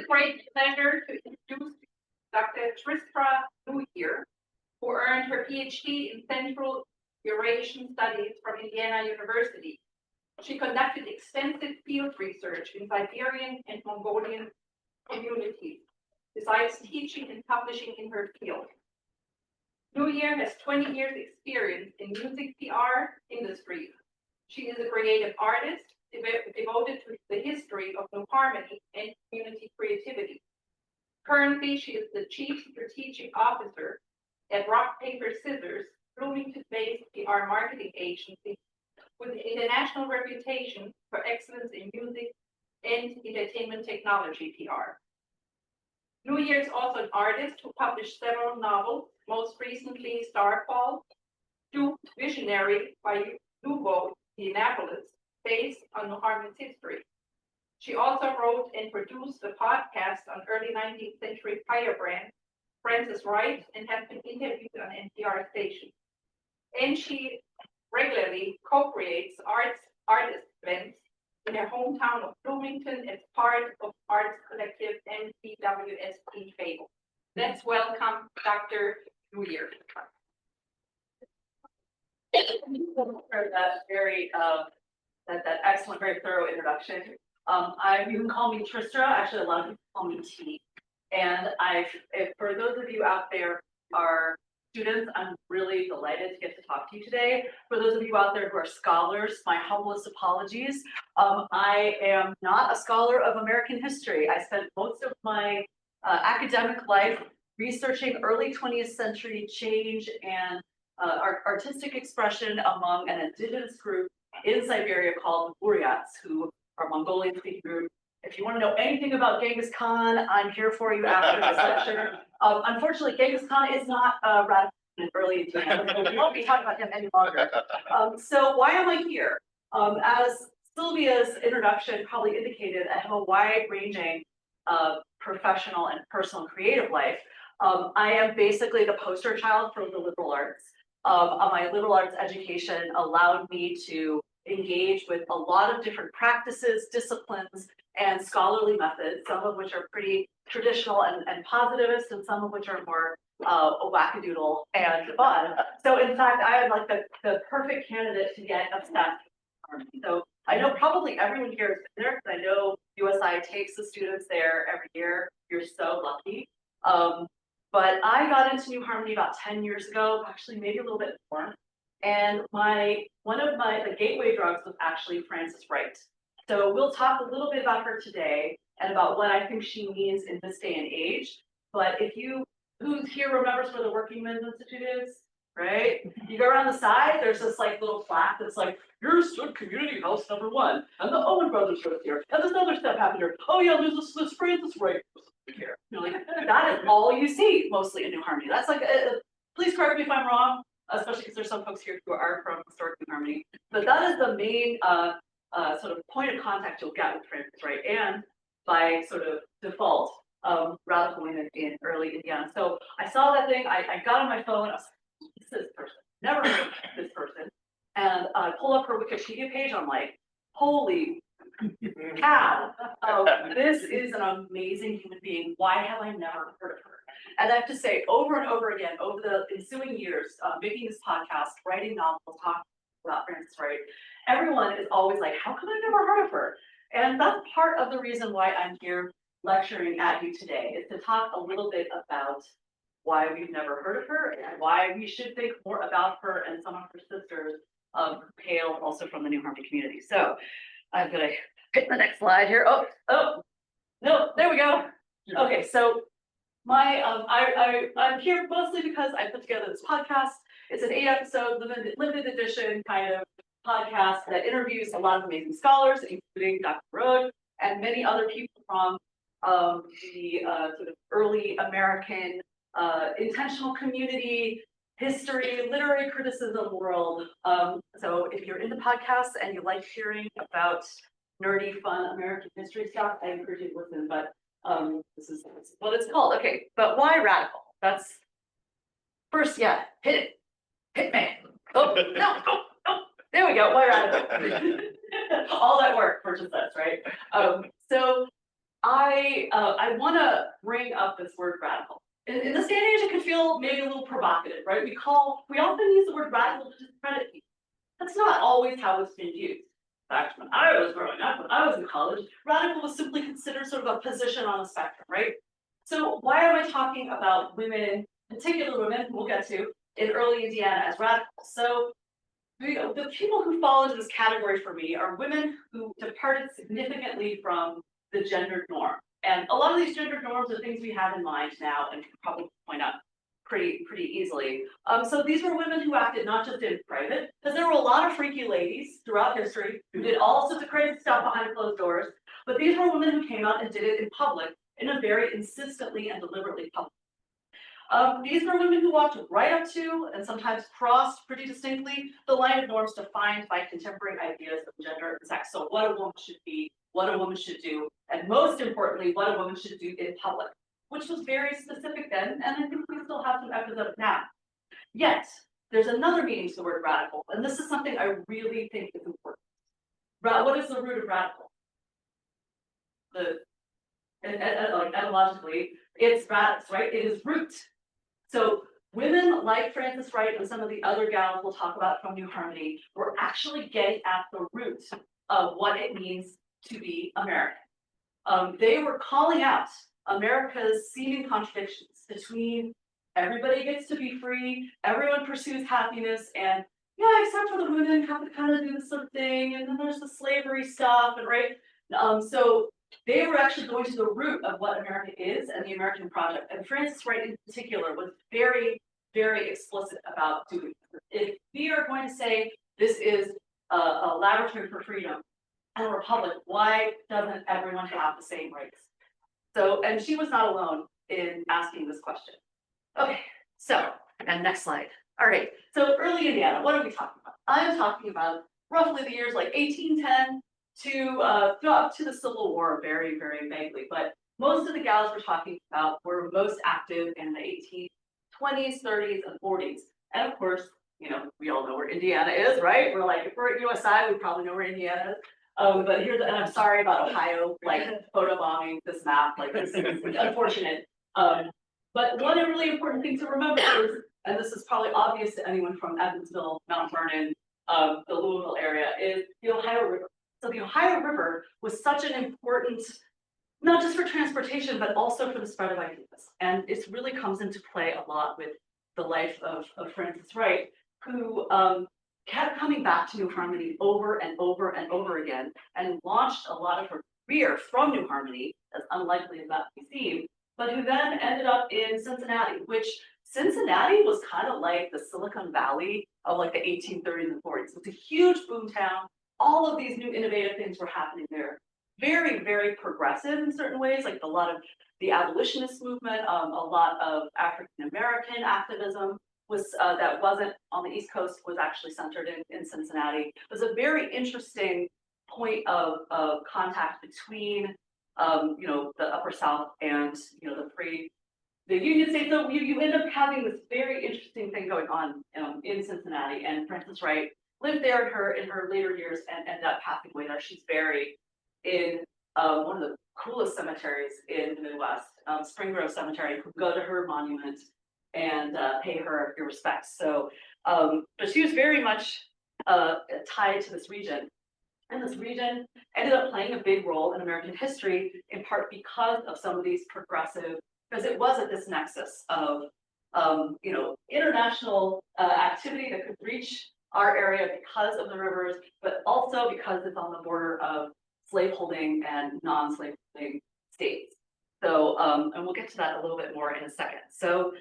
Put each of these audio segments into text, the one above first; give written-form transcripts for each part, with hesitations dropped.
a great pleasure to introduce Dr. Tristra Newyear, who earned her Ph.D. in Central Eurasian Studies from Indiana University. She conducted extensive field research in Siberian and Mongolian communities, besides teaching and publishing in her field. Newyear has 20 years experience in music PR industry. She is a creative artist devoted to the history of New Harmony and community creativity. Currently, she is the Chief Strategic Officer at Rock, Paper, Scissors, Bloomington-based PR marketing agency with an international reputation for excellence in music and entertainment technology PR. Newyear is also an artist who published several novels, most recently Starfall, Duped Visionary by NUVO Indianapolis, based on New Harmony's history. She also wrote and produced a podcast on early 19th century firebrand, Frances Wright, and has been interviewed on NPR stations. And she regularly co-creates artist events in her hometown of Bloomington as part of arts collective WVXU Cincinnati. Let's welcome Dr. Newyear. For that very that excellent, very thorough introduction. You can call me Tristra. Actually, a lot of people call me T. And for those of you out there who are students, I'm really delighted to get to talk to you today. For those of you out there who are scholars, my humblest apologies. I am not a scholar of American history. I spent most of my academic life researching early 20th century change and artistic expression among an indigenous group in Siberia called Buryats, who are Mongolian-speaking group. If you want to know anything about Genghis Khan, I'm here for you after this lecture. Unfortunately, Genghis Khan is not radical in early Indiana. We won't be talking about him any longer. So why am I here? As Sylvia's introduction probably indicated, I have a wide-ranging professional and personal creative life. I am basically the poster child for the liberal arts. My liberal arts education allowed me to engage with a lot of different practices, disciplines, and scholarly methods, some of which are pretty traditional and positivist, and some of which are more wackadoodle and fun. So in fact, I am like the perfect candidate to get obsessed with. So I know probably everyone here has been there, because I know USI takes the students there every year. You're so lucky. But I got into New Harmony about 10 years ago, actually maybe a little bit more. And one of the gateway drugs was actually Frances Wright. So we'll talk a little bit about her today and about what I think she means in this day and age. But who here remembers where the Working Men's Institute is, right? You go around the side, there's this like little plaque that's like, here's community house number 1, and the Owen brothers lived here, and this other stuff happened here. Oh yeah, there's this Frances Wright here. You know, like that is all you see mostly in New Harmony. That's like, please correct me if I'm wrong, especially because there's some folks here who are from historic New Harmony. But that is the main sort of point of contact you'll get with Frances Wright, and by sort of default, radical women in early Indiana. So I saw that thing, I got on my phone, I was like, who's this person? Never heard of this person. And I pull up her Wikipedia page, I'm like, holy cow, this is an amazing human being. Why have I never heard of her? And I have to say, over and over again, over the ensuing years, making this podcast, writing novels, talking about Frances Wright, everyone is always like, how come I've never heard of her? And that's part of the reason why I'm here lecturing at you today, is to talk a little bit about why we've never heard of her and why we should think more about her and some of her sisters who hail also from the New Harmony community. So I'm gonna hit the next slide here. Oh, no, there we go. Okay, so I'm here mostly because I put together this podcast. It's an 8-episode limited edition kind of podcast that interviews a lot of amazing scholars, including Dr. Rode and many other people from the sort of early American intentional community, history, literary criticism world. So if you're into podcasts and you like hearing about nerdy, fun American history stuff, I encourage you to listen. But this is what it's called. Okay, but why radical? That's first, yeah, hit me. Oh, no, there we go. Why radical? All that work for just us, right? So I want to bring up this word radical. In this day and age, it can feel maybe a little provocative, right? We often use the word radical to discredit people. That's not always how it's been used. In fact, when I was growing up, when I was in college, radical was simply considered sort of a position on a spectrum, right? So why am I talking about women, particular women, we'll get to, in early Indiana as radicals? So the people who fall into this category for me are women who departed significantly from the gendered norm. And a lot of these gendered norms are things we have in mind now and can probably point out pretty easily. So these were women who acted not just in private, because there were a lot of freaky ladies throughout history who did all sorts of crazy stuff behind closed doors, but these were women who came out and did it in public in a very insistently and deliberately public. These were women who walked right up to and sometimes crossed pretty distinctly the line of norms defined by contemporary ideas of gender and sex. So what a woman should be, what a woman should do, and most importantly, what a woman should do in public, which was very specific then, and I think we still have some echoes of it now. Yet, there's another meaning to the word radical, and this is something I really think is important. What is the root of radical? Etymologically, it's radix, right? It is root. So women like Frances Wright and some of the other gals we'll talk about from New Harmony were actually getting at the root of what it means to be American. They were calling out America's seeming contradictions between everybody gets to be free, everyone pursues happiness, and yeah, except for the women have to kind of do this sort of thing, and then there's the slavery stuff, and right? So they were actually going to the root of what America is and the American project. And Frances Wright in particular was very, very explicit about doing this. If we are going to say this is a laboratory for freedom and a republic, why doesn't everyone have the same rights? So, and she was not alone in asking this question. Okay, so, and next slide. All right, so early Indiana, what are we talking about? I'm talking about roughly the years like 1810 to up to the Civil War, very, very vaguely. But most of the gals we're talking about were most active in the 1820s, 30s, and 40s. And of course, you know, we all know where Indiana is, right? We're like, if we're at USI, we probably know where Indiana is. But here's, and I'm sorry about Ohio, like photobombing this map, like this is unfortunate. But one really important thing to remember is, and this is probably obvious to anyone from Evansville, Mount Vernon, the Louisville area, is the Ohio River. So the Ohio River was such an important, not just for transportation, but also for the spread of ideas. And it really comes into play a lot with the life of Frances Wright, who kept coming back to New Harmony over and over and over again, and launched a lot of her career from New Harmony, as unlikely as that may seem, but who then ended up in Cincinnati, which Cincinnati was kind of like the Silicon Valley of like the 1830s and 40s. It's a huge boom town. All of these new innovative things were happening there. Very, very progressive in certain ways, like a lot of the abolitionist movement, a lot of African-American activism was that wasn't on the East Coast, was actually centered in Cincinnati. It was a very interesting point of contact between you know, the Upper South and, you know, the Union States. So you end up having this very interesting thing going on in Cincinnati, and Frances Wright lived there in her later years and ended up passing away there. She's buried in one of the coolest cemeteries in the Midwest, Spring Grove Cemetery. You could go to her monument and pay her your respects. So, but she was very much tied to this region. And this region ended up playing a big role in American history, in part because of some of these progressive, because it was at this nexus of, you know, international activity that could reach our area because of the rivers, but also because it's on the border of slaveholding and non-slaveholding states. So, and we'll get to that a little bit more in a second. So,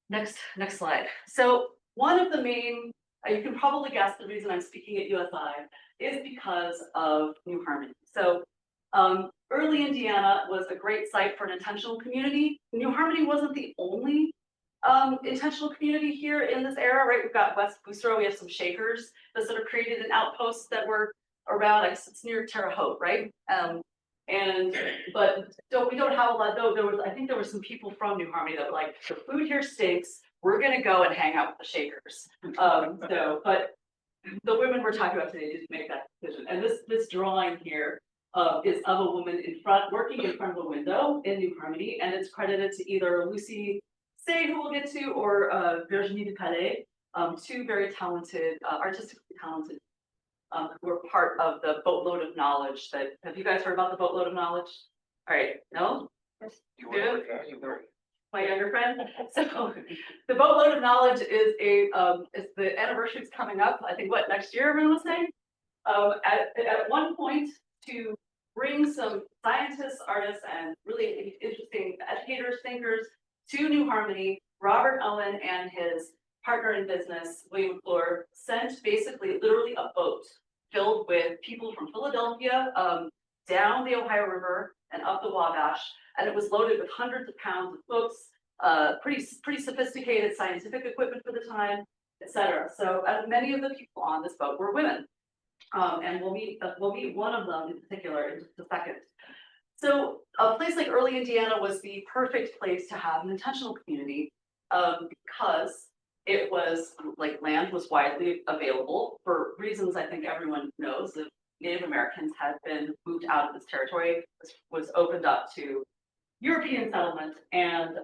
next slide. So, one of the main, you can probably guess the reason I'm speaking at USI is because of New Harmony. So, early Indiana was a great site for an intentional community. New Harmony wasn't the only intentional community here in this era, right? We've got West Booster, we have some Shakers that sort of created an outpost that were around, like it's near Terre Haute, right? But so we don't have a lot, though. I think there were some people from New Harmony that were like, the food here stinks, we're gonna go and hang out with the Shakers. But the women we're talking about today didn't make that decision. And this drawing here is of a woman working in front of a window in New Harmony, and it's credited to either Lucy Say, who we'll get to, or Virginie de Calais, two very talented, artistically talented, who are part of the boatload of knowledge that, have you guys heard about the boatload of knowledge? All right, no? My younger friend. So the boatload of knowledge is the anniversary's coming up, I think, what, next year, everyone was saying? At one point, to bring some scientists, artists, and really interesting educators, thinkers to New Harmony, Robert Owen and his partner in business, William McClure, sent basically literally a boat filled with people from Philadelphia down the Ohio River and up the Wabash, and it was loaded with hundreds of pounds of books, pretty sophisticated scientific equipment for the time, etc. So many of the people on this boat were women, and we'll meet one of them in particular in just a second. So a place like early Indiana was the perfect place to have an intentional community because it was like land was widely available for reasons I think everyone knows. The Native Americans had been moved out of this territory, was opened up to European settlement, and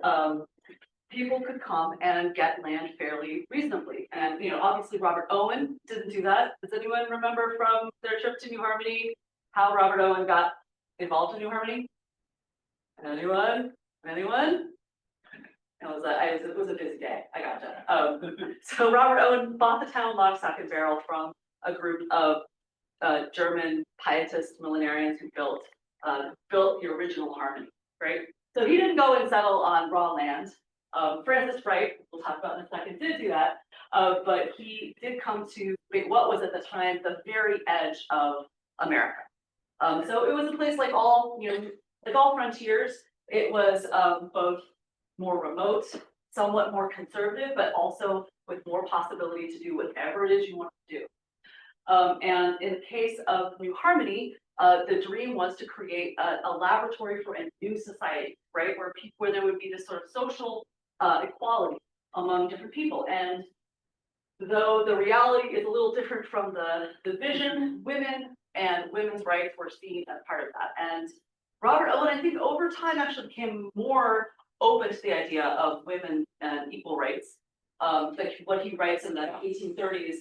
people could come and get land fairly reasonably. And obviously Robert Owen didn't do that. Does anyone remember from their trip to New Harmony how Robert Owen got involved in New Harmony? Anyone? It was a busy day. I gotcha. So Robert Owen bought the town lock, stock, and barrel from a group of German pietist millenarians who built the original Harmony, right? So he didn't go and settle on raw land. Frances Wright, we'll talk about in a second, did do that, but he did come to what was at the time the very edge of America. So it was a place like all frontiers. It was both more remote, somewhat more conservative, but also with more possibility to do whatever it is you want to do. And in the case of New Harmony, the dream was to create a laboratory for a new society, right? Where there would be this sort of social equality among different people. And though the reality is a little different from the vision, women and women's rights were seen as part of that. And Robert Owen, I think over time actually became more open to the idea of women and equal rights. Like what he writes in the 1830s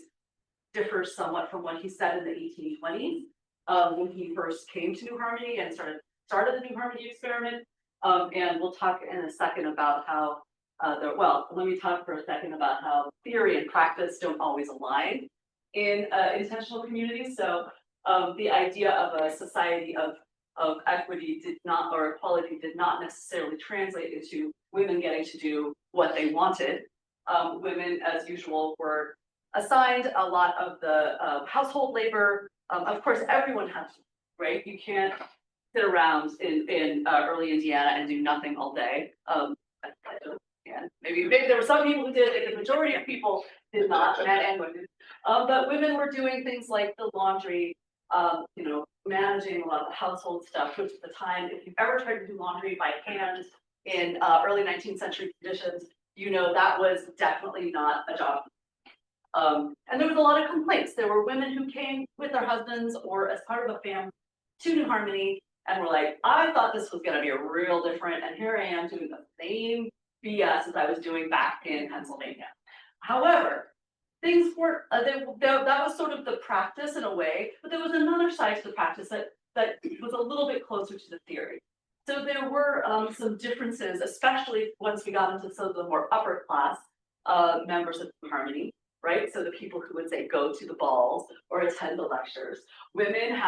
differs somewhat from what he said in the 1820s when he first came to New Harmony and started the New Harmony experiment. And we'll talk in a second about how let me talk for a second about how theory and practice don't always align in intentional communities. So the idea of a society of equity or equality did not necessarily translate into women getting to do what they wanted. Women, as usual, were assigned a lot of the household labor. Of course, everyone has to, right? You can't sit around in early Indiana and do nothing all day. Maybe there were some people who did. The majority of people did not, men and women. But women were doing things like the laundry, managing a lot of the household stuff, which at the time, if you've ever tried to do laundry by hand in early 19th century conditions, that was definitely not a job. And there was a lot of complaints. There were women who came with their husbands or as part of a family to New Harmony and were like, I thought this was going to be real different, and here I am doing the same BS as I was doing back in Pennsylvania. However, things weren't, that was sort of the practice in a way, but there was another side to the practice that was a little bit closer to the theory. So there were some differences, especially once we got into some of the more upper class members of New Harmony, right? So the people who would say go to the balls or attend the lectures. Women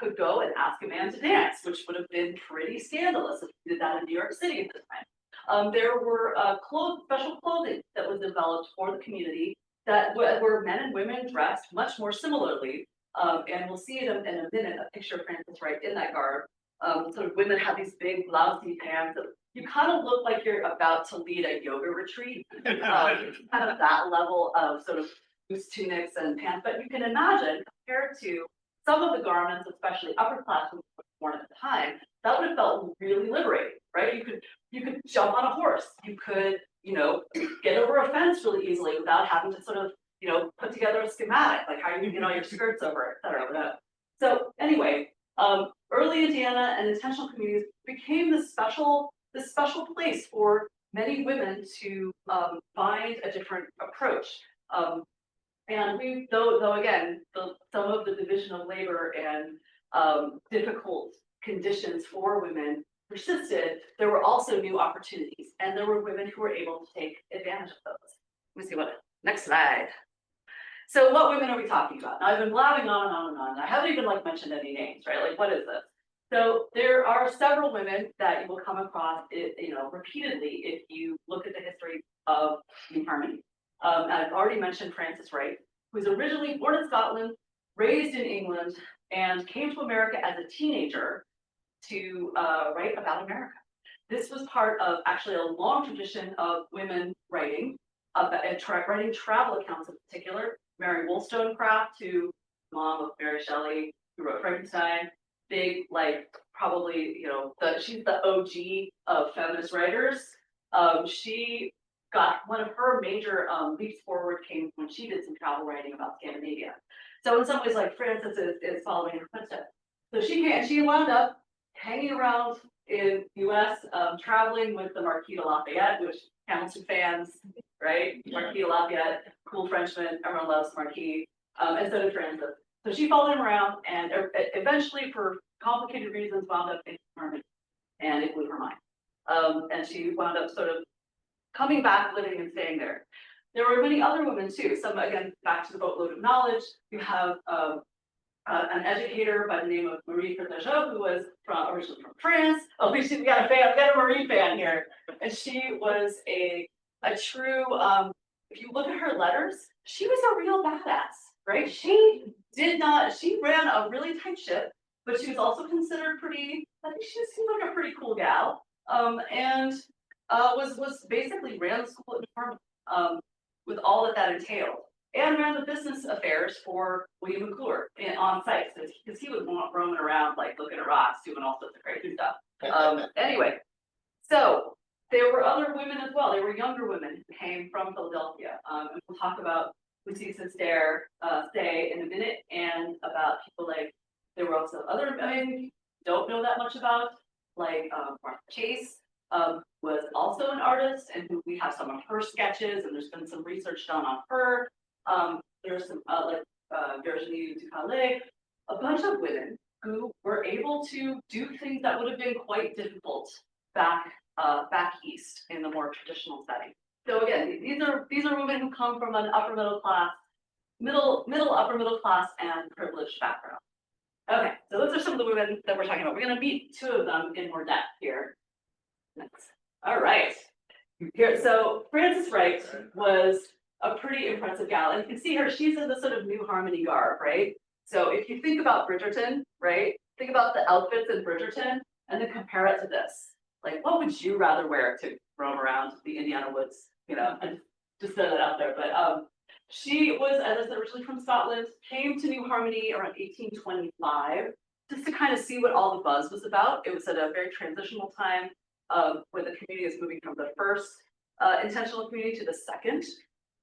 could go and ask a man to dance, which would have been pretty scandalous if you did that in New York City at the time. There were special clothing that was developed for the community that where men and women dressed much more similarly. And we'll see in a minute a picture of Frances Wright in that garb. Sort of women have these big blousy pants. You kind of look like you're about to lead a yoga retreat. Kind of that level of sort of loose tunics and pants. But you can imagine, compared to some of the garments, especially upper class women worn at the time, that would have felt really liberating, right? You could jump on a horse. You could, get over a fence really easily without having to sort of, put together a schematic, like how you get all your skirts over, et cetera. So anyway, Early Indiana and intentional communities became this special place for many women to find a different approach. And though again, some of the division of labor and difficult conditions for women persisted, there were also new opportunities, and there were women who were able to take advantage of those. Let me see next slide. So what women are we talking about? Now I've been blabbing on and on and on. I haven't even mentioned any names, right? Like, what is this? So there are several women that you will come across, repeatedly if you look at the history of New Harmony. I've already mentioned Frances Wright, who was originally born in Scotland, raised in England, and came to America as a teenager to write about America. This was part of actually a long tradition of women writing, writing travel accounts in particular. Mary Wollstonecraft, who mom of Mary Shelley, who wrote Frankenstein, big, probably, she's the OG of feminist writers. She got one of her major leaps forward came when she did some travel writing about Scandinavia. So in some ways, Frances is following her footsteps. So she wound up hanging around in US, traveling with the Marquis de Lafayette, which Hamilton fans, right? Marquis de Lafayette, cool Frenchman, everyone loves Marquis, and so did Frances. So she followed him around, and eventually, for complicated reasons, wound up in Harmony, and it blew her mind. And she wound up sort of coming back, living and staying there. There were many other women too. Some, again, back to the boatload of knowledge. You have an educator by the name of Marie Ferdinand, who was originally from France. Oh, we got a Marie fan here, and she was a true. If you look at her letters, she was a real badass, right? She ran a really tight ship, but she was also considered pretty. I think she seemed like a pretty cool gal, and was basically ran the school at Harmony, with all that entailed, and ran the business affairs for William McClure on site, because he was roaming around looking at rocks, doing all sorts of crazy stuff. Anyway, so there were other women as well. There were younger women who came from Philadelphia, and we'll talk about Lucy Stay in a minute, and about people there were also other women don't know that much about, Martha Chase. Was also an artist, and who we have some of her sketches, and there's been some research done on her. There's some Virginie Ducalais, a bunch of women who were able to do things that would have been quite difficult back east in the more traditional setting. So again, these are women who come from an upper middle class, upper middle class, and privileged background. Okay, so those are some of the women that we're talking about. We're going to meet two of them in more depth here. Next. All right. Here, so Frances Wright was a pretty impressive gal, and you can see her. She's in the sort of New Harmony garb, right? So if you think about Bridgerton, right? Think about the outfits in Bridgerton, and then compare it to this. What would you rather wear to roam around the Indiana woods? And just throw that out there. But she was, as I said, originally from Scotland, came to New Harmony around 1825, just to kind of see what all the buzz was about. It was at a very transitional time. Where the community is moving from the first intentional community to the second.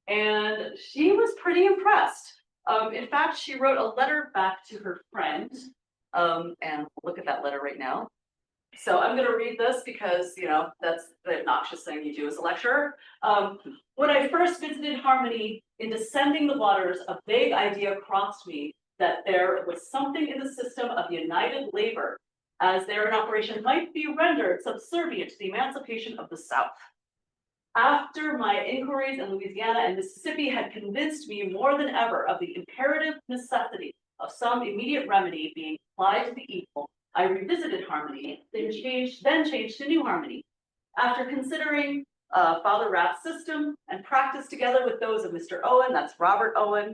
And she was pretty impressed. In fact, she wrote a letter back to her friend, and we'll look at that letter right now. So I'm going to read this because, that's the obnoxious thing you do as a lecturer. When I first visited Harmony, in descending the waters, a vague idea crossed me that there was something in the system of united labor as there in operation might be rendered subservient to the emancipation of the South. After my inquiries in Louisiana and Mississippi had convinced me more than ever of the imperative necessity of some immediate remedy being applied to the evil, I revisited Harmony, then changed to New Harmony. After considering Father Rapp's system and practice together with those of Mr. Owen, that's Robert Owen,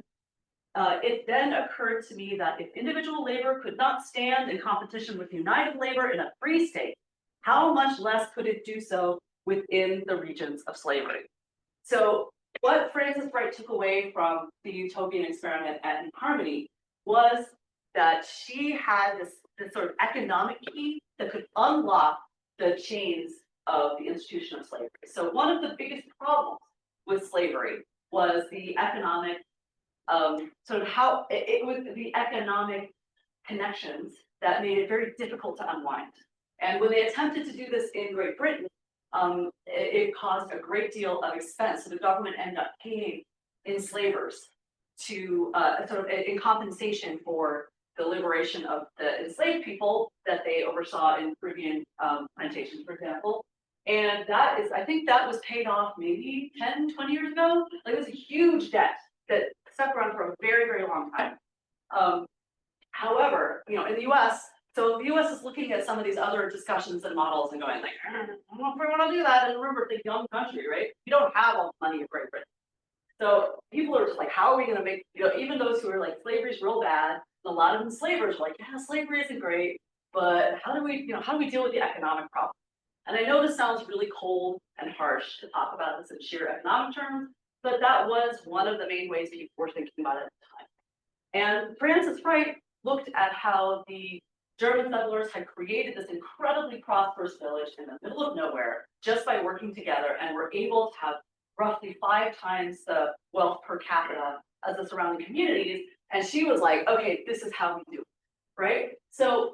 it then occurred to me that if individual labor could not stand in competition with united labor in a free state, how much less could it do so within the regions of slavery? So what Frances Wright took away from the utopian experiment at New Harmony was that she had this sort of economic key that could unlock the chains of the institution of slavery. So one of the biggest problems with slavery was the economic sort of how it was the economic connections that made it very difficult to unwind. And when they attempted to do this in Great Britain, it caused a great deal of expense. So the government ended up paying enslavers to sort of in compensation for the liberation of the enslaved people that they oversaw in Caribbean plantations, for example. And that is, I think that was paid off maybe 10, 20 years ago. Like, it was a huge debt that stuck around for a very, very long time. However, in the US, so the US is looking at some of these other discussions and models and going like, I don't know if we want to do that. And remember, it's a young country, right? You don't have all the money of Great Britain. So people are just like, how are we going to make, even those who are like, slavery's real bad. A lot of enslavers were like, yeah, slavery isn't great, but how do we deal with the economic problem? And I know this sounds really cold and harsh to talk about this in sheer economic terms, but that was one of the main ways people were thinking about it at the time. And Frances Wright looked at how the German settlers had created this incredibly prosperous village in the middle of nowhere just by working together, and were able to have roughly 5 times the wealth per capita as the surrounding communities. And she was like, okay, this is how we do it, right? So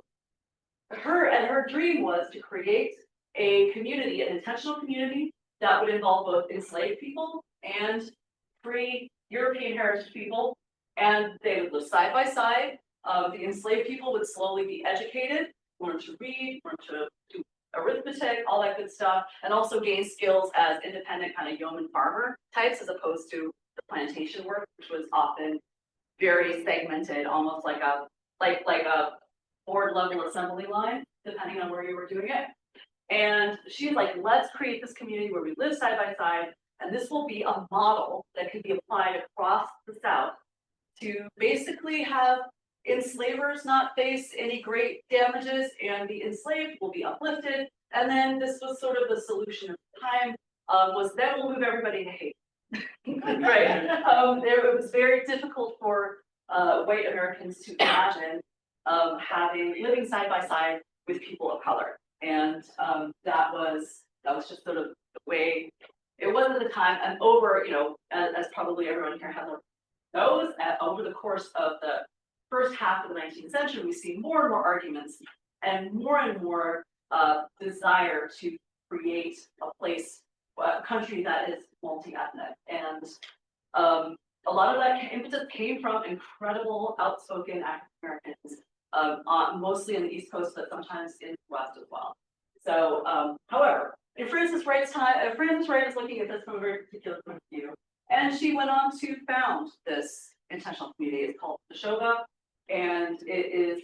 her dream was to create a community, an intentional community that would involve both enslaved people and free European heritage people, and they would live side by side. The enslaved people would slowly be educated, learn to read, learn to do arithmetic, all that good stuff, and also gain skills as independent kind of yeoman farmer types, as opposed to the plantation work, which was often very segmented, almost like a board level assembly line, depending on where you were doing it. And she's like, let's create this community where we live side by side, and this will be a model that can be applied across the South to basically have enslavers not face any great damages, and the enslaved will be uplifted. And then this was sort of the solution of the time, was then we'll move everybody to hate. Right. It was very difficult for white Americans to imagine living side by side with people of color. And that was just sort of the way it was at the time. And over, as probably everyone here knows, over the course of the first half of the 19th century, we see more and more arguments and more desire to create a country that is multi-ethnic. And a lot of that impetus came from incredible outspoken African Americans, mostly in the East Coast, but sometimes in the West as well. So, however, in Frances Wright's time, Frances Wright is looking at this from a very particular point of view, and she went on to found this intentional community. It's called Neshoba, and it is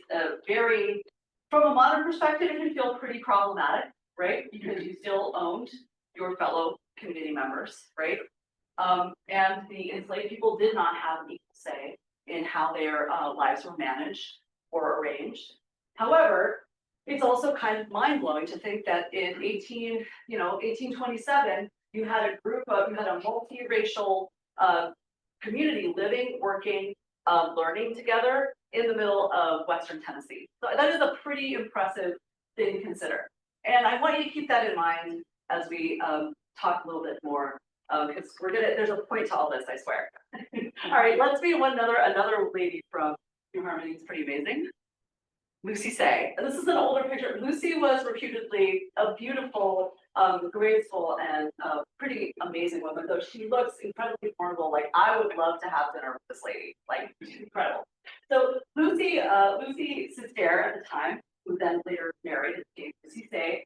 from a modern perspective, it can feel pretty problematic, right? Because you still owned your fellow community members, right? And the enslaved people did not have an equal say in how their lives were managed or arranged. However, it's also kind of mind-blowing to think that in 1827, you had a multiracial community living, working, learning together in the middle of Western Tennessee. So that is a pretty impressive thing to consider. And I want you to keep that in mind as we talk a little bit more, because there's a point to all this, I swear. All right, let's meet another lady from New Harmony. It's pretty amazing. Lucy Say. This is an older picture. Lucy was reputedly a beautiful, graceful, and pretty amazing woman, though she looks incredibly vulnerable. Like, I would love to have dinner with this lady. Like, she's incredible. So Lucy Sister at the time, who then later married and became Lucy Say,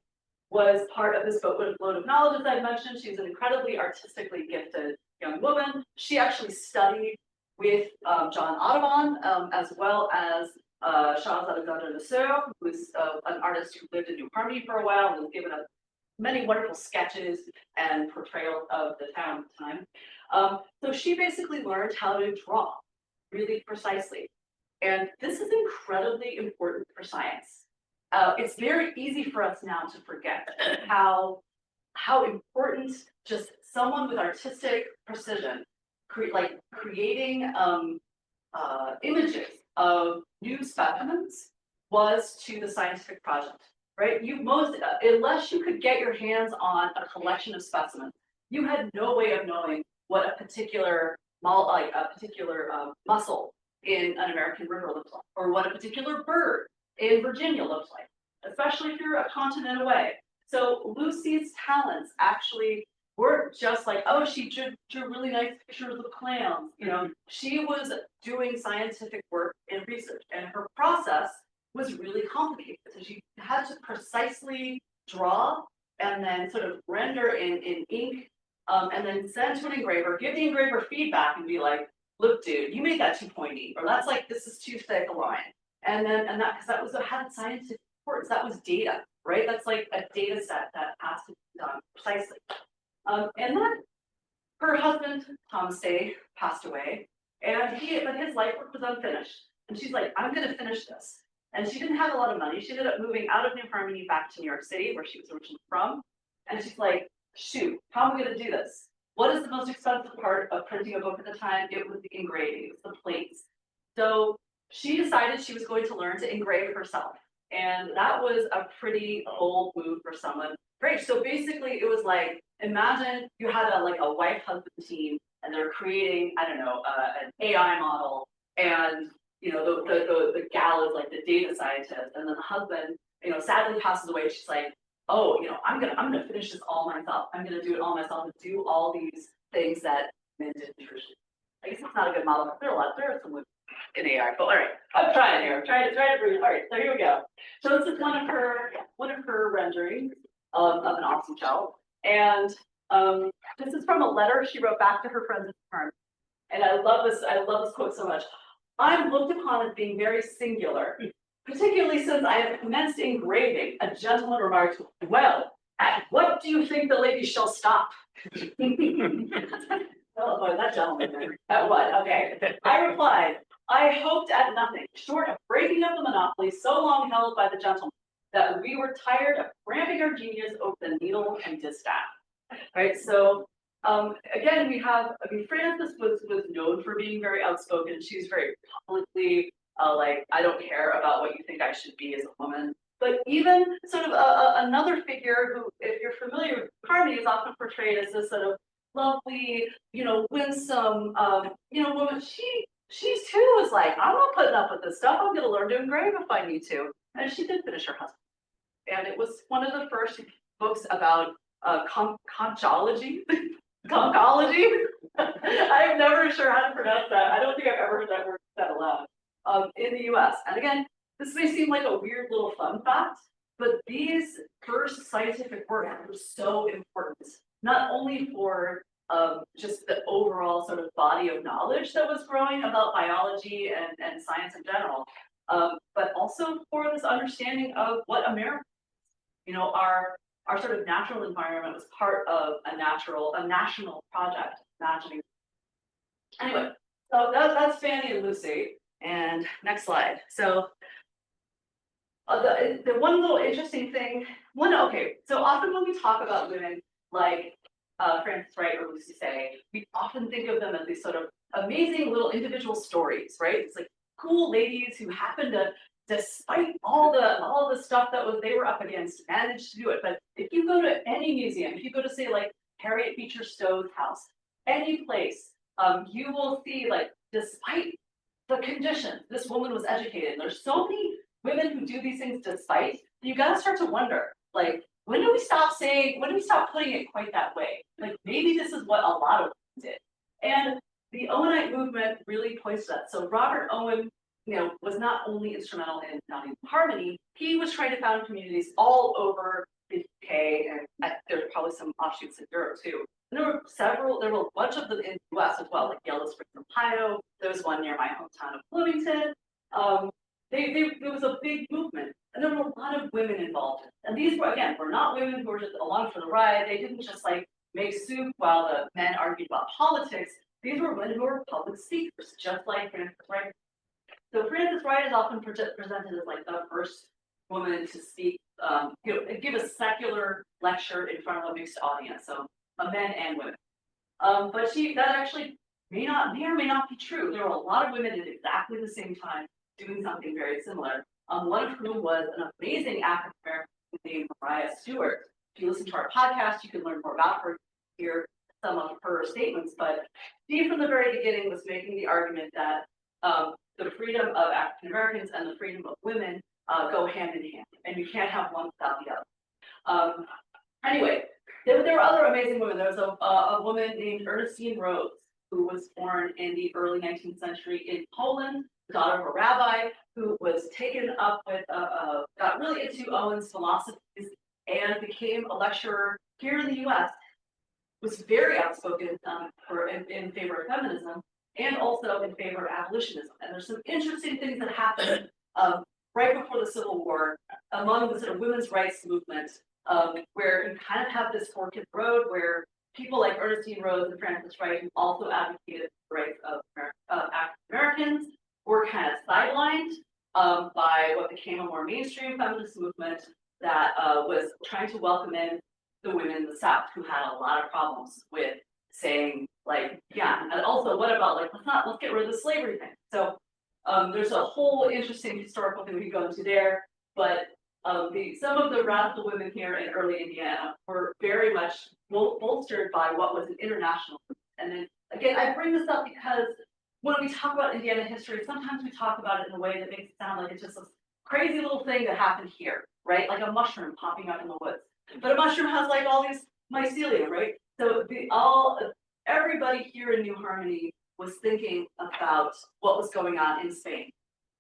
was part of this boatload of knowledge, as I mentioned. She's an incredibly artistically gifted young woman. She actually studied with John Audubon, as well as Charles Alexandre Lesueur, who was an artist who lived in New Harmony for a while and was given many wonderful sketches and portrayals of the town at the time. So she basically learned how to draw really precisely. And this is incredibly important for science. It's very easy for us now to forget how important just someone with artistic precision, creating images of new specimens was to the scientific project, right? Unless you could get your hands on a collection of specimens, you had no way of knowing what a particular muscle in an American river looks like, or what a particular bird in Virginia looked like, especially if you're a continent away. So Lucy's talents actually weren't just like, oh, she drew really nice pictures of clams. You know, she was doing scientific work and research, and her process was really complicated. So she had to precisely draw and then sort of render in ink, and then send to an engraver, give the engraver feedback and be like, look, dude, you made that too pointy, or that's like, this is too thick a line. And then, because that was what had scientific importance, that was data, right? That's like a data set that has to be done precisely. And then her husband, Thomas Day, passed away, but his life work was unfinished. And she's like, I'm gonna finish this. And she didn't have a lot of money. She ended up moving out of New Harmony back to New York City, where she was originally from. And she's like, shoot, how am I gonna do this? What is the most expensive part of printing a book at the time? It was the engraving, it was the plates. So she decided she was going to learn to engrave herself. And that was a pretty bold move for someone. Great. So basically it was like, imagine you had a wife-husband team and they're creating, I don't know, an AI model, and you know, the gal is like the data scientist, and then the husband, you know, sadly passes away. She's like, oh, you know, I'm gonna finish this all myself. I'm gonna do it all myself and do all these things that men did traditionally. I guess it's not a good model, but there are some women in AI, but all right, I'm trying here. I'm trying to bring. All right, so here we go. So this is one of her renderings of an awesome shell, and this is from a letter she wrote back to her friends at the firm. And I love this quote so much. I'm looked upon as being very singular, particularly since I have commenced engraving. A gentleman remarked, well, at what do you think the lady shall stop? Oh boy, that gentleman. At what? Okay. I replied, I hoped at nothing short of breaking up the monopoly so long held by the gentleman that we were tired of cramping our genius over the needle and distaff. Right. So again, Frances was known for being very outspoken. She was very publicly like, I don't care about what you think I should be as a woman. But even sort of another figure who, if you're familiar with Harmony, is often portrayed as this sort of lovely, you know, winsome, you know, woman. She too was like, I'm not putting up with this stuff. I'm going to learn to engrave if I need to. And she did finish her husband. And it was one of the first books about conchology. Conchology? I'm never sure how to pronounce that. I don't think I've ever heard that word said aloud in the US. And again, this may seem like a weird little fun fact, but these first scientific work were so important, not only for just the overall sort of body of knowledge that was growing about biology and science in general, but also for this understanding of what America, you know, our sort of natural environment was part of a national project, imagining. Anyway, so that's Fanny and Lucy. And next slide. So the one little interesting thing, so often when we talk about women like Frances Wright or Lucy Say, we often think of them as these sort of amazing little individual stories, right? It's like cool ladies who happen to, despite all the stuff that they were up against, managed to do it. But if you go to any museum, if you go to say like Harriet Beecher Stowe's house, any place, you will see like, despite the conditions, this woman was educated. And there's so many women who do these things despite, you gotta start to wonder, like, when do we stop putting it quite that way? Like, maybe this is what a lot of women did. And the Owenite movement really points to that. So Robert Owen, you know, was not only instrumental in founding Harmony, he was trying to found communities all over the UK, and there's probably some offshoots in Europe too. And there were a bunch of them in the US as well, like Yellow Springs, Ohio. There was one near my hometown of Bloomington. There was a big movement, and there were a lot of women involved. And these were not women who were just along for the ride. They didn't just like make soup while the men argued about politics. These were women who were public speakers, just like Frances Wright. So Frances Wright is often presented as like the first woman to speak, give a secular lecture in front of a mixed audience, so men and women. But that actually may or may not be true. There were a lot of women at exactly the same time doing something very similar. One of whom was an amazing African American named Mariah Stewart. If you listen to our podcast, you can learn more about her, hear some of her statements. But she, from the very beginning, was making the argument that the freedom of African Americans and the freedom of women go hand in hand, and you can't have one without the other. Anyway, there were other amazing women. There was a woman named Ernestine Rose, who was born in the early 19th century in Poland, the daughter of a rabbi who was taken up with, got really into Owen's philosophies and became a lecturer here in the U.S. Was very outspoken in favor of feminism and also in favor of abolitionism. And there's some interesting things that happened right before the Civil War among the sort of women's rights movement, where you kind of have this fork in the road where people like Ernestine Rose and Frances Wright, who also advocated for the rights of African Americans, were kind of sidelined by what became a more mainstream feminist movement that was trying to welcome in the women in the South who had a lot of problems with saying, like, yeah, and also what about, like, let's get rid of the slavery thing. So there's a whole interesting historical thing we can go into there, but some of the radical women here in early Indiana were very much bolstered by what was an international movement. And then again, I bring this up because when we talk about Indiana history, sometimes we talk about it in a way that makes it sound like it's just a crazy little thing that happened here, right? Like a mushroom popping up in the woods. But a mushroom has like all these mycelia, right? So everybody here in New Harmony was thinking about what was going on in Spain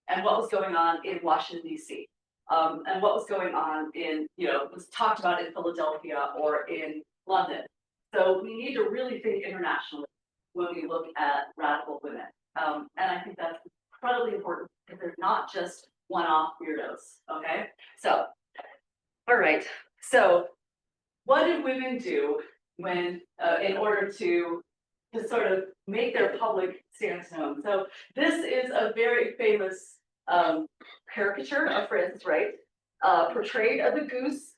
and what was going on in Washington, D.C. And what was going on in, was talked about in Philadelphia or in London. So we need to really think internationally when we look at radical women. And I think that's incredibly important because they're not just one-off weirdos, okay? So, all right. So what did women do when, in order to sort of make their public stance known? So this is a very famous caricature of Frances Wright, portrayed as a goose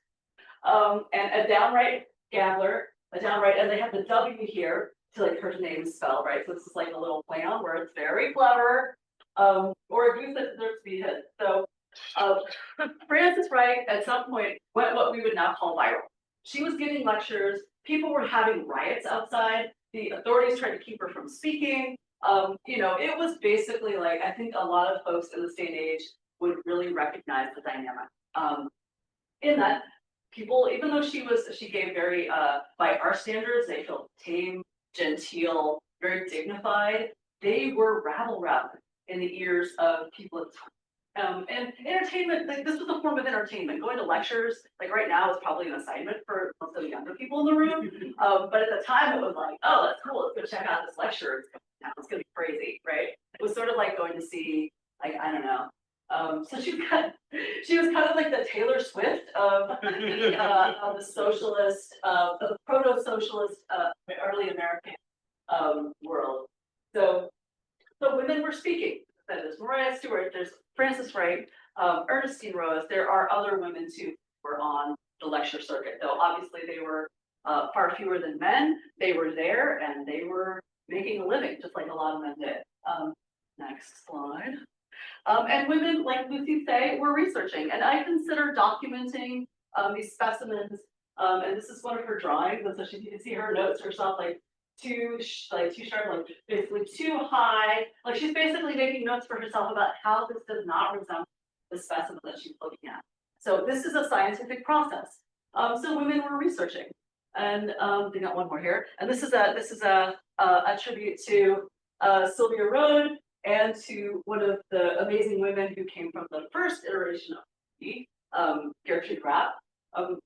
and a downright gambler, and they have the W here to like her name is spelled, right? So this is like a little play on words, very clever, or a goose that deserves to be hit. So Frances Wright at some point went what we would now call viral. She was giving lectures, people were having riots outside, the authorities tried to keep her from speaking. It was basically like, I think a lot of folks in this day and age would really recognize the dynamic. In that people, even though she gave very, by our standards, they felt tame, genteel, very dignified, they were rabble-rousing in the ears of people at the time. And entertainment, like, this was a form of entertainment. Going to lectures, like right now, is probably an assignment for most of the younger people in the room. But at the time, it was like, oh, that's cool. Let's go check out this lecture. It's gonna be crazy, right? It was sort of like going to see, like, I don't know. So she was kind of like the Taylor Swift of the socialist, of the proto-socialist early American world. So women were speaking. There's Mariah Stewart, there's Frances Wright, Ernestine Rose. There are other women too who were on the lecture circuit, though obviously they were far fewer than men. They were there and they were making a living, just like a lot of men did. Next slide. And women, like Lucy say, were researching, and I consider documenting these specimens. And this is one of her drawings, and so you can see her notes herself, like too sharp, like basically too high. Like she's basically making notes for herself about how this does not resemble the specimen that she's looking at. So this is a scientific process. So women were researching, and they got one more here. And this is a tribute to Sylvia Rhode and to one of the amazing women who came from the first iteration of Ph.D, Gertrude Rapp.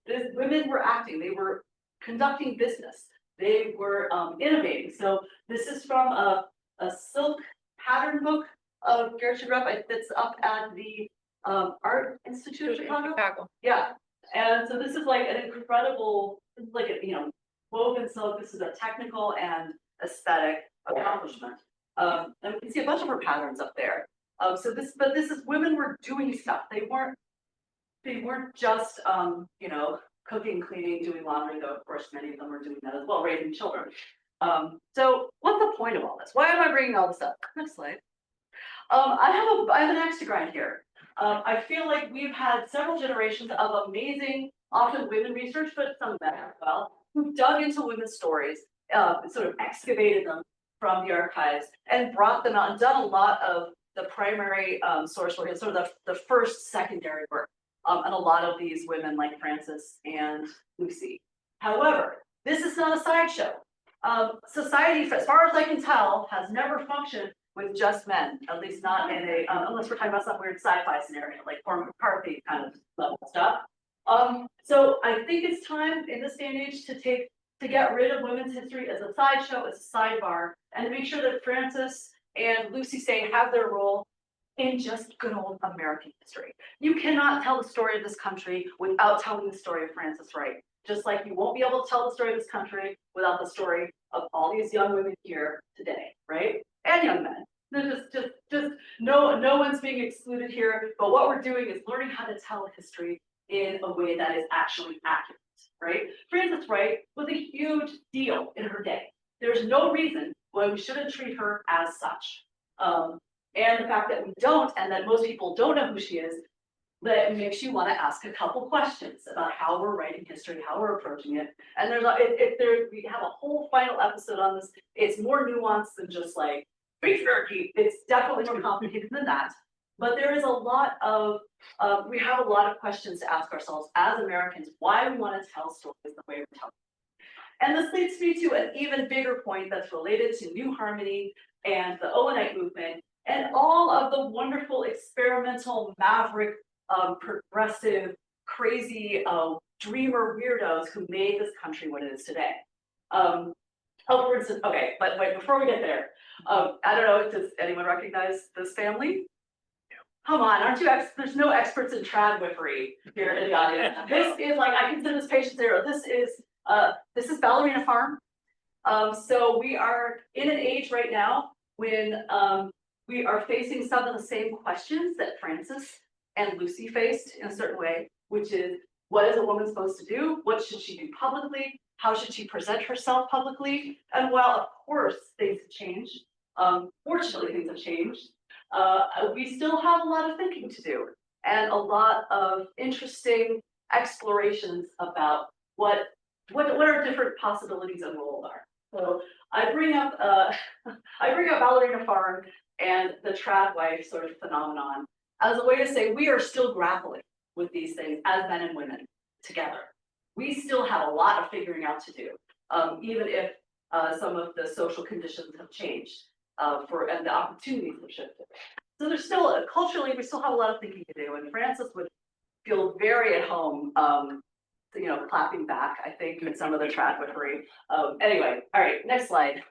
These women were acting, they were conducting business, they were innovating. So this is from a silk pattern book of Gertrude Rapp that's up at the Art Institute of Chicago. Yeah, and so this is like an incredible, like woven silk. This is a technical and aesthetic accomplishment. And we can see a bunch of her patterns up there. So this is women were doing stuff. They weren't just cooking, cleaning, doing laundry, though of course many of them were doing that as well, raising children. So what's the point of all this? Why am I bringing all this up? Next slide. I have an axe to grind here. I feel like we've had several generations of amazing, often women research, but some men as well, who've dug into women's stories, sort of excavated them from the archives and brought them out and done a lot of the primary source for sort of the first secondary work and a lot of these women like Frances and Lucy. However, this is not a sideshow. Society, as far as I can tell, has never functioned with just men, at least not in a, unless we're talking about some weird sci-fi scenario, like Cormac McCarthy kind of level stuff. So I think it's time in this day and age to get rid of women's history as a sideshow, as a sidebar, and to make sure that Frances and Lucy Say have their role in just good old American history. You cannot tell the story of this country without telling the story of Frances Wright. Just like you won't be able to tell the story of this country without the story of all these young women here today, right? And young men. There's just no one's being excluded here. But what we're doing is learning how to tell history in a way that is actually accurate, right? Frances Wright was a huge deal in her day. There's no reason why we shouldn't treat her as such. And the fact that we don't, and that most people don't know who she is, that makes you want to ask a couple questions about how we're writing history, how we're approaching it. And we have a whole final episode on this. It's more nuanced than just like patriarchy. It's definitely more complicated than that. But there is a lot of, we have a lot of questions to ask ourselves as Americans, why we want to tell stories the way we're telling. And this leads me to an even bigger point that's related to New Harmony and the Owenite movement and all of the wonderful experimental maverick, progressive, crazy dreamer weirdos who made this country what it is today. For instance, okay, but wait, before we get there, I don't know, does anyone recognize this family? Come on, aren't you there's no experts in tradwifery here in the audience. This is like, I consider this patient zero. This is Ballerina Farm. So we are in an age right now when we are facing some of the same questions that Frances and Lucy faced in a certain way, which is, what is a woman supposed to do? What should she do publicly? How should she present herself publicly? And while, of course, things have changed, fortunately, things have changed, we still have a lot of thinking to do and a lot of interesting explorations about what our different possibilities and roles are. So I bring up Ballerina Farm and the trad wife sort of phenomenon as a way to say we are still grappling with these things as men and women together. We still have a lot of figuring out to do, even if some of the social conditions have changed and the opportunities have shifted. So there's still, culturally, we still have a lot of thinking to do, and Frances would feel very at home, clapping back, I think, in some of the tradwifery. Anyway, all right, next slide.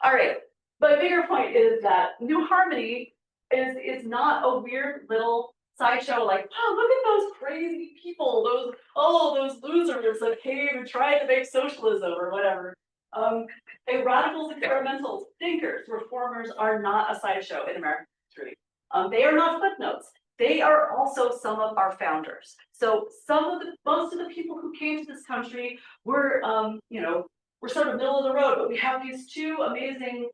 All right, but a bigger point is that New Harmony is not a weird little sideshow like, oh, look at those crazy people, those losers that came and tried to make socialism or whatever. Radicals, experimentals, thinkers, reformers are not a sideshow in American history. They are not footnotes. They are also some of our founders. So most of the people who came to this country were, we're sort of middle of the road, but we have these two amazing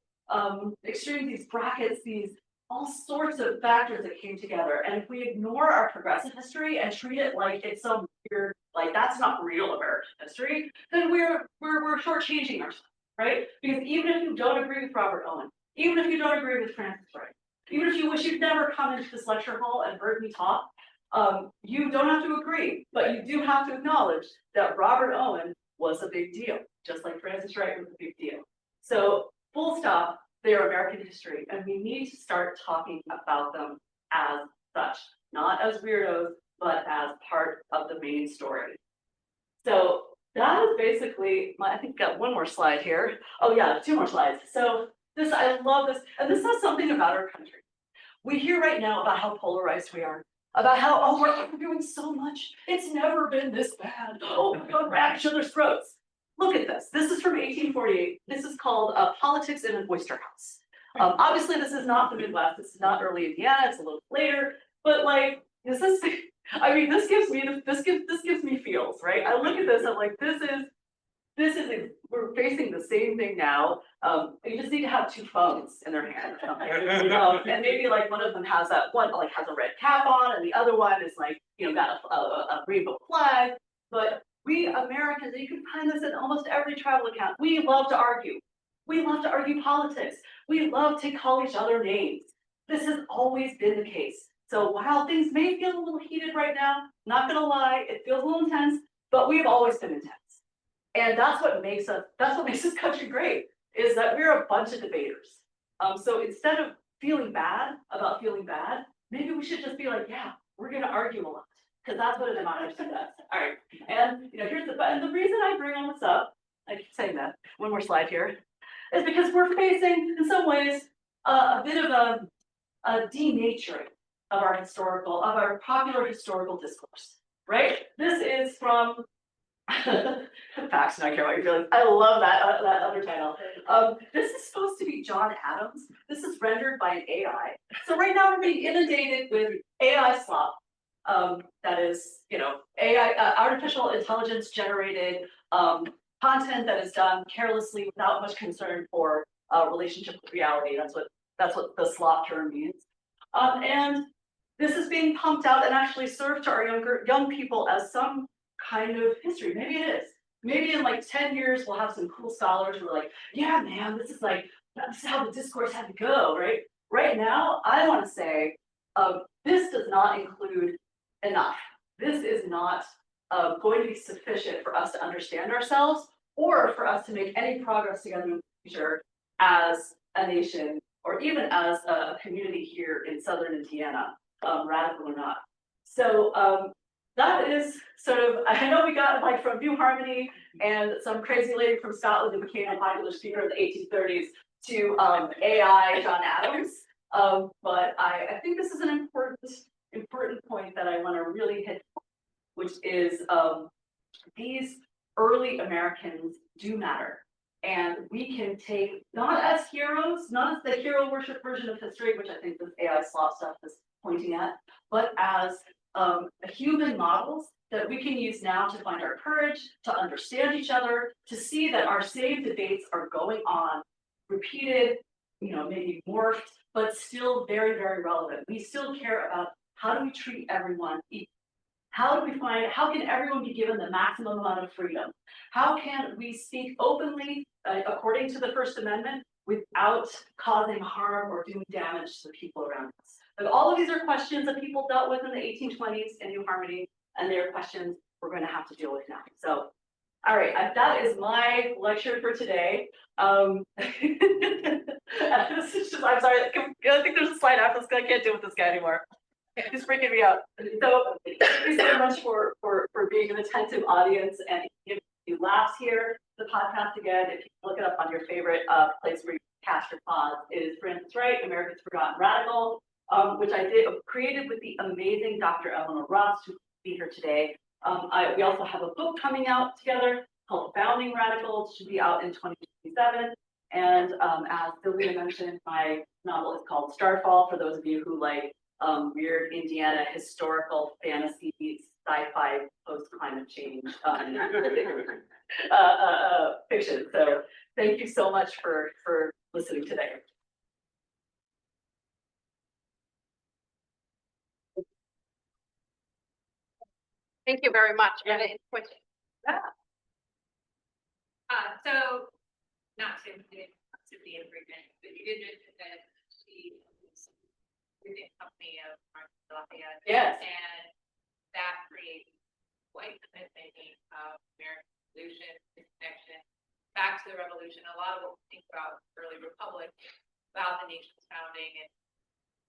extremes, these brackets, these all sorts of factors that came together. And if we ignore our progressive history and treat it like it's some weird, like that's not real American history, then we're shortchanging ourselves, right? Because even if you don't agree with Robert Owen, even if you don't agree with Frances Wright, even if you wish you'd never come into this lecture hall and heard me talk, you don't have to agree, but you do have to acknowledge that Robert Owen was a big deal, just like Frances Wright was a big deal. So full stop, they are American history, and we need to start talking about them as such, not as weirdos, but as part of the main story. So that is basically I think I've got one more slide here. Oh yeah, 2 more slides. So I love this, and this says something about our country. We hear right now about how polarized we are, about how, we're doing so much. It's never been this bad. Oh, we're going at each other's throats. Look at this. This is from 1848. This is called Politics in an Oyster House. Obviously, this is not the Midwest. This is not early Indiana. It's a little later. But like, this gives me feels, right? I look at this. I'm like, we're facing the same thing now. You just need to have 2 phones in their hand or something. And maybe like one of them has has a red cap on, and the other one is like, got a rainbow flag. But we Americans, and you can find this in almost every travel account, we love to argue. We love to argue politics. We love to call each other names. this has always been the case. So while things may feel a little heated right now, not gonna lie, it feels a little intense, but we've always been intense. And that's what makes this country great, is that we're a bunch of debaters. So instead of feeling bad about feeling bad, maybe we should just be like, yeah, we're gonna argue a lot, because that's what a democracy does. All right, and here's and the reason I bring all this up, I keep saying that, one more slide here, is because we're facing, in some ways, a bit of a denaturing of our popular historical discourse, right? This is from Facts, and I care about your feelings. I love that other title. This is supposed to be John Adams. This is rendered by an AI. So right now we're being inundated with AI slop. That is, AI, artificial intelligence generated content that is done carelessly without much concern for relationship with reality. That's what the slop term means. And this is being pumped out and actually served to our young people as some kind of history. Maybe it is. Maybe in like 10 years, we'll have some cool scholars who are like, yeah, man, this is how the discourse had to go, right? Right now, I want to say, this does not include enough. This is not going to be sufficient for us to understand ourselves or for us to make any progress together in the future as a nation or even as a community here in Southern Indiana, radical or not. So that is sort of, I know we got like from New Harmony and some crazy lady from Scotland who became a popular speaker in the 1830s to AI John Adams. But I think this is an important point that I want to really hit, which is these early Americans do matter. And we can take, not as heroes, not as the hero worship version of history, which I think this AI slop stuff is pointing at, but as human models that we can use now to find our courage, to understand each other, to see that our same debates are going on, repeated, maybe morphed, but still very, very relevant. We still care about how do we treat everyone equally? How can everyone be given the maximum amount of freedom? How can we speak openly, according to the First Amendment, without causing harm or doing damage to the people around us? Like, all of these are questions that people dealt with in the 1820s in New Harmony, and they're questions we're going to have to deal with now. So, all right, that is my lecture for today. This is just, I'm sorry, I think there's a slide after this. I can't deal with this guy anymore. He's freaking me out. So thank you so much for being an attentive audience and giving you laughs here. The podcast, again, if you look it up on your favorite place where you cast your pods, is Frances Wright, America's Forgotten Radical, which I created with the amazing Dr. Eleanor Ross, who will be here today. We also have a book coming out together called Founding Radicals, should be out in 2027. And as Sylvia mentioned, my novel is called Starfall, for those of you who like weird Indiana historical fantasy sci-fi post-climate change fiction. So thank you so much for listening today. Thank you very much. Yeah. Yeah. So not to be a agreement, but you did mention that she was within company of Lafayette. Yes. And that creates quite the thinking of American Revolution, connection back to the revolution. A lot of what we think about early republic, about the nation's founding, and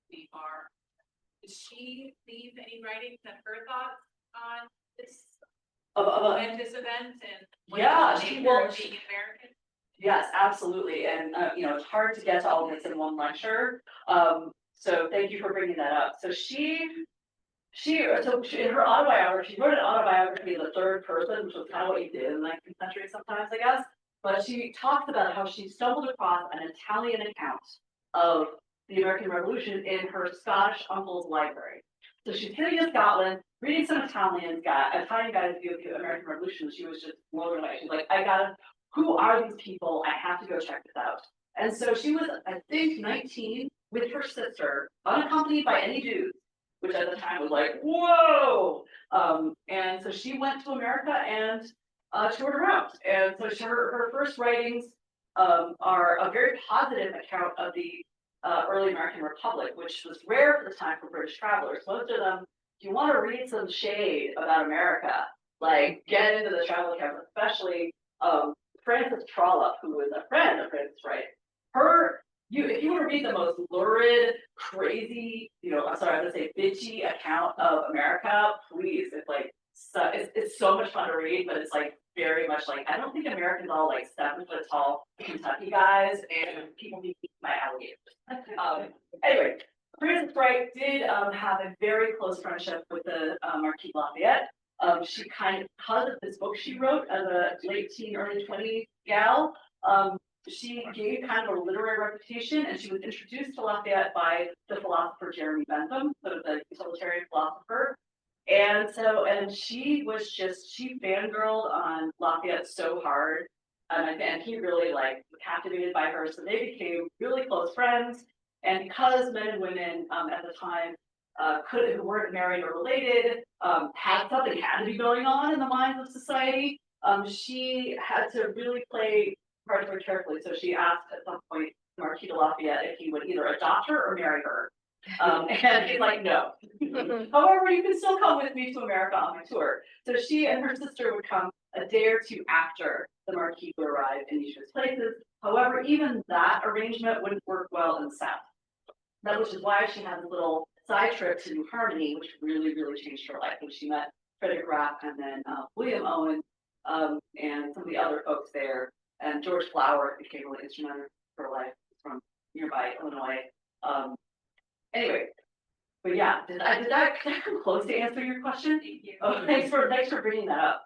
we are. Did she leave any writings and her thoughts on this momentous event and yeah, being American? Yes, absolutely. And it's hard to get to all of this in one lecture. So thank you for bringing that up. So she in her autobiography, she wrote an autobiography in the third person, which was kind of what you did in the 19th century sometimes, I guess. But she talks about how she stumbled across an Italian account of the American Revolution in her Scottish uncle's library. So she's sitting in Scotland, reading some Italian guy's view of the American Revolution. She was just blown away. She's like, who are these people? I have to go check this out. And so she was, I think, 19 with her sister, unaccompanied by any Jews, which at the time was like, whoa. And so she went to America and toured around. And so her first writings are a very positive account of the early American Republic, which was rare for the time for British travelers. Most of them, if you want to read some shade about America, like get into the travel accounts, especially Frances Trollope, who was a friend of Frances Wright. If you want to read the most lurid, crazy, I'm sorry, I'm gonna say bitchy account of America, please. It's so much fun to read, but it's like very much like, I don't think Americans all like 7 foot tall Kentucky guys and people be eaten by alligators. Anyway, Frances Wright did have a very close friendship with the Marquis Lafayette. She kind of, because of this book she wrote as a late teen, early 20 gal, she gained kind of a literary reputation, and she was introduced to Lafayette by the philosopher Jeremy Bentham, sort of the utilitarian philosopher. And she fangirled on Lafayette so hard, and he really like captivated by her. So they became really close friends. And because men and women at the time who weren't married or related had to be going on in the minds of society, she had to really play cards very carefully. So she asked at some point Marquis de Lafayette if he would either adopt her or marry her. And he's like, no. However, you can still come with me to America on my tour. So she and her sister would come a day or two after the Marquis would arrive in each of his places. However, even that arrangement wouldn't work well in the South. Which is why she had a little side trip to New Harmony, which really, really changed her life when she met Frederick Rapp and then William Owen and some of the other folks there. And George Flower became really instrumental for her life from nearby Illinois. Anyway, but yeah, did I come close to answer your question? Thank you. Oh, thanks for bringing that up.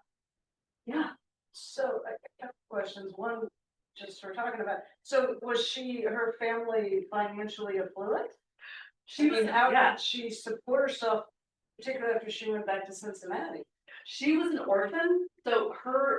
Yeah. So a couple questions. One, just for talking about. So was her family financially affluent? How did she support herself, particularly after she went back to Cincinnati? She was an orphan, so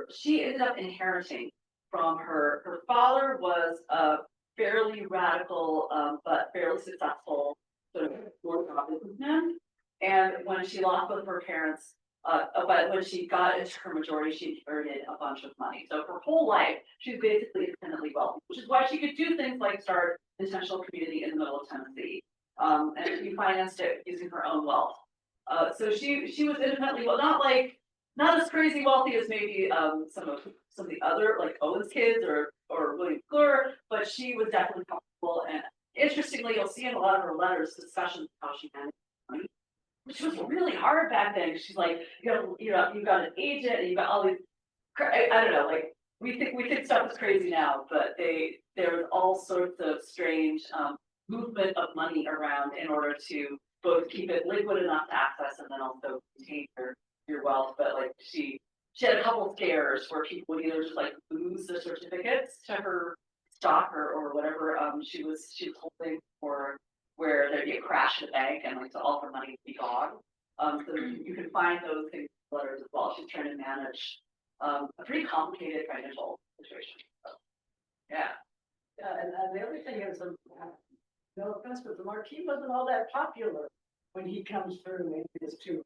she ended up inheriting from her father was a fairly radical but fairly successful sort of businessman. And when she lost both of her parents, but when she got into her majority, she inherited a bunch of money. So her whole life, she was basically independently wealthy, which is why she could do things like start an intentional community in the middle of Tennessee. And she financed it using her own wealth. So she was independently well, not as crazy wealthy as maybe some of the other like Owen's kids or William Fleur, but she was definitely comfortable. And interestingly, you'll see in a lot of her letters discussions of how she managed money, which was really hard back then. She's like, you got an agent and you got all these. I don't know, like we think stuff is crazy now, but there was all sorts of strange movement of money around in order to both keep it liquid enough to access and then also contain your wealth. But like she had a couple of scares where people would either just like lose their certificates to her stock or whatever she was holding, or where there'd be a crash at the bank and like so all her money would be gone. So you can find those things in letters as well. She's trying to manage a pretty complicated financial situation. So, yeah. And the other thing is, no offense, but the Marquis wasn't all that popular when he comes through. Maybe it's too.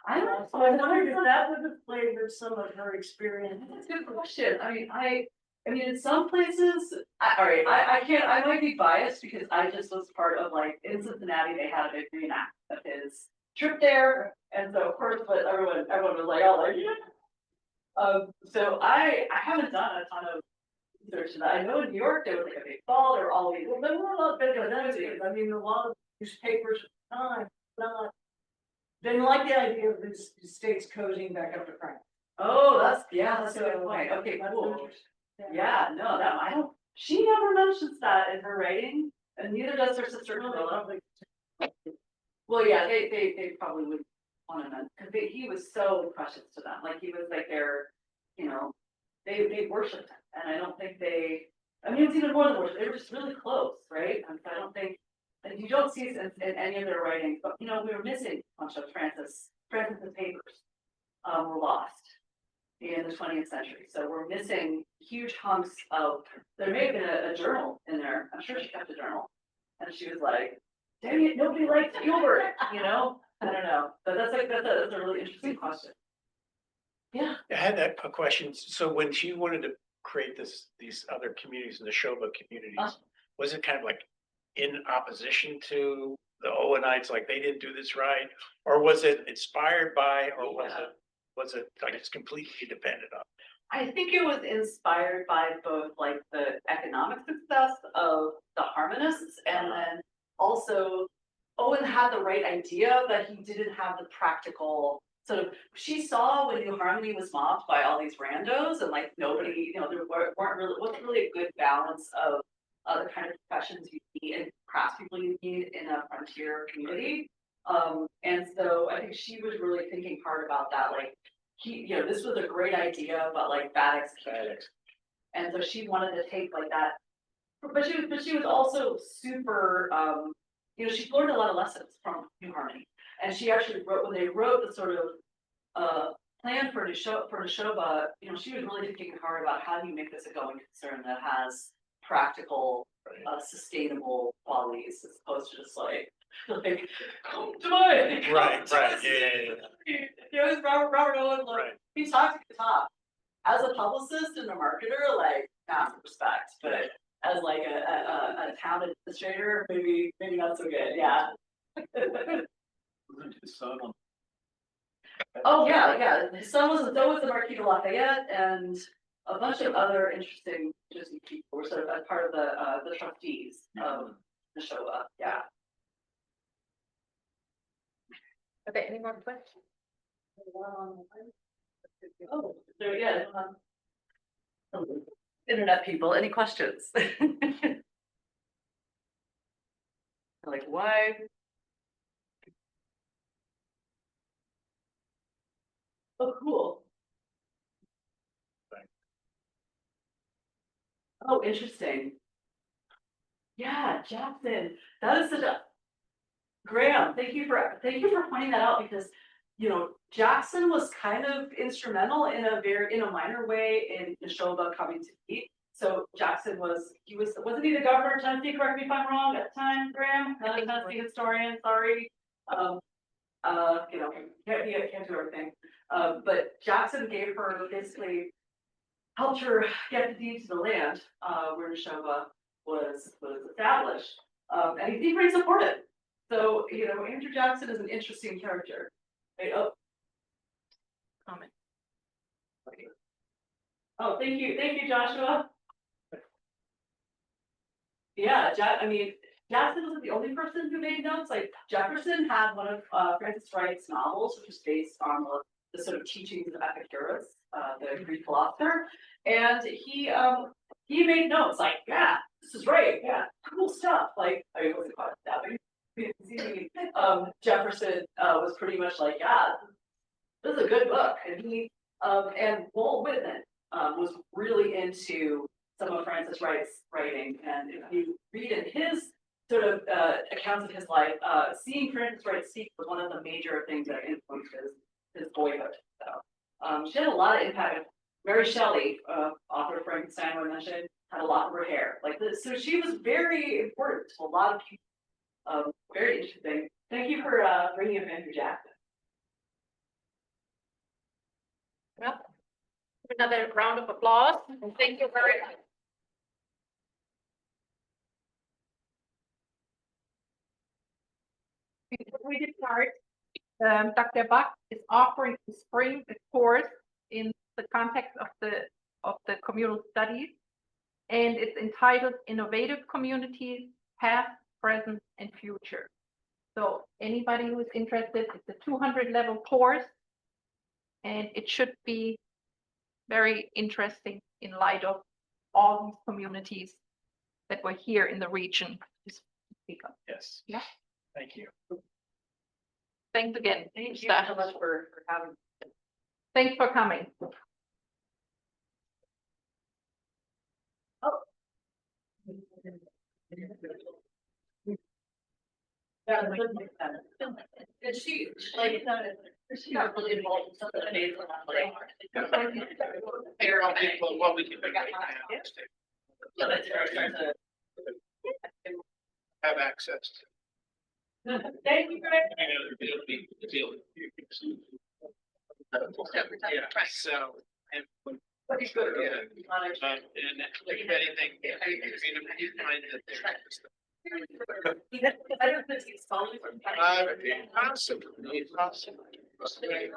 I wondered if that would have flavored some of her experience. That's a good question. I mean, in some places, I might be biased because I just was part of like in Cincinnati, they had a big reenact of his trip there, and so of course, but everyone was like, oh, like, yeah. So I haven't done a ton of research to that. I know in New York there was like a big ball. There were always there were a lot of big events. I mean, a lot of newspapers at the time didn't like the idea of the states cozying back up to France. Oh, that's a good point. Okay, cool. Yeah, no, she never mentions that in her writing, and neither does her sister Camilla. Well, yeah, they probably would want to know because he was so precious to them. Like he was like they worshipped him, and I don't think I mean, it's even more than worship. They were just really close, right? And so I don't think, and you don't see it in any of their writings, but we were missing a bunch of Frances' papers were lost in the 20th century. So we're missing huge hunks of, there may have been a journal in there. I'm sure she kept a journal. And she was like, dang it, nobody likes Gilbert, I don't know. But that's a really interesting question. Yeah. I had a question. So when she wanted to create these other communities, the Shoba communities, was it kind of like in opposition to the Owenites, like they didn't do this right? Or was it inspired by, or was it like it's completely dependent on? I think it was inspired by both like the economic success of the harmonists, and then also Owen had the right idea, but he didn't have the practical sort of, she saw when New Harmony was mobbed by all these randos and like nobody, you know, there wasn't really a good balance of the kind of professions you need and craftspeople you need in a frontier community. And so I think she was really thinking hard about that, like, this was a great idea, but like bad execution. And so she wanted to take like that, but she was also super, she learned a lot of lessons from New Harmony. And she actually wrote, when they wrote the sort of plan for Neshoba, she was really thinking hard about how do you make this a going concern that has practical, sustainable qualities as opposed to just like come to mine. Right, yeah. Robert Owen, like, Right. he talked to the top. As a publicist and a marketer, like, massive respect, but as like a town administrator, maybe not so good, yeah. Oh, yeah, his son was the Marquis de Lafayette, and a bunch of other interesting people were sort of as part of the trustees of Neshoba, yeah. Okay, any more questions? Oh, so yeah. Internet people, any questions? Like, why? Oh, cool. Oh, interesting. Yeah, Jackson, that is such a, Graham, thank you for pointing that out, because Jackson was kind of instrumental in a minor way in Neshoba coming to be. So Jackson wasn't he the governor of Tennessee? Correct me if I'm wrong at the time, Graham. Not a Tennessee historian, sorry. Can't do everything. But Jackson gave her, basically helped her get the deed to the land where Neshoba was established, and he seemed pretty supportive. So Andrew Jackson is an interesting character. Right? Oh, comment. Oh, thank you, Joshua. Yeah, Jackson wasn't the only person who made notes. Like Jefferson had one of Frances Wright's novels, which was based on the sort of teachings of Epicurus, the Greek philosopher, and he made notes like, yeah, this is right, yeah, cool stuff. Like, I mean, what's it called? Jefferson was pretty much like, yeah, this is a good book, and and Walt Whitman was really into some of Frances Wright's writing, and if you read in his sort of accounts of his life, seeing Frances Wright speak was one of the major things that influenced his boyhood. So she had a lot of impact. Mary Shelley, author of Frankenstein, who I mentioned, had a lot of her hair like this, so she was very important to a lot of people. Very interesting. Thank you for bringing up Andrew Jackson. Well, another round of applause. Thank you very much. Before we get started, Dr. Buck is offering to spring a course in the context of the communal studies, and it's entitled Innovative Communities, Past, Present, and Future. So anybody who is interested, it's a 200 level course, and it should be very interesting in light of all these communities that were here in the region to speak of. Yes. Yeah. Thank you. Thanks again. Thank you so much for having me. Thanks for coming. Oh. Did she like she got really involved in something that made her like What we can have access to. Thank you, Greg. Yeah, so, and What is good? yeah, and if anything, you find that I don't think it's following from. Possibly.